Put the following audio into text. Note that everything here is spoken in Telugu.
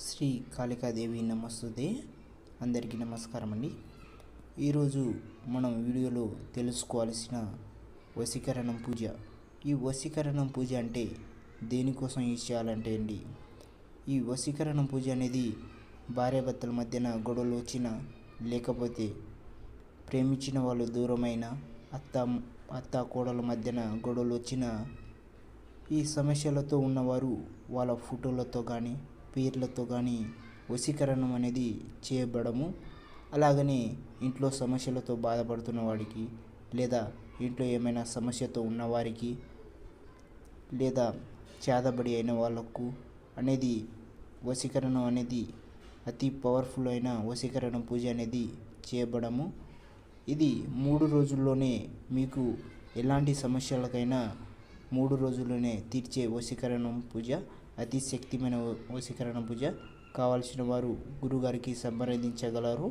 శ్రీ కాళికాదేవి నమస్తుతే. అందరికీ నమస్కారం అండి. ఈరోజు మనం వీడియోలో తెలుసుకోవాల్సిన వశీకరణం పూజ. ఈ వశీకరణం పూజ అంటే దేనికోసం యూజ్ చేయాలంటే అండి, ఈ వశీకరణం పూజ అనేది భార్యాభర్తల మధ్యన గొడవలు వచ్చినా, లేకపోతే ప్రేమించిన వాళ్ళు దూరమైన, అత్త కోడల మధ్యన గొడవలు వచ్చిన, ఈ సమస్యలతో ఉన్నవారు వాళ్ళ ఫోటోలతో కానీ పేర్లతో కానీ వశీకరణం అనేది చేయబడము. అలాగనే ఇంట్లో సమస్యలతో బాధపడుతున్న వాడికి, లేదా ఇంట్లో ఏమైనా సమస్యతో ఉన్నవారికి, లేదా చేతబడి అయిన వాళ్ళకు అనేది వశీకరణం అనేది అతి పవర్ఫుల్ అయిన వశీకరణం పూజ అనేది చేయబడము. ఇది 3 రోజుల్లోనే మీకు ఎలాంటి సమస్యలకైనా 3 రోజుల్లోనే తీర్చే వశీకరణం పూజ, అతి శక్తిమైన వశీకరణ పూజ. కావాల్సిన వారు గురుగారికి సంప్రదించగలరు.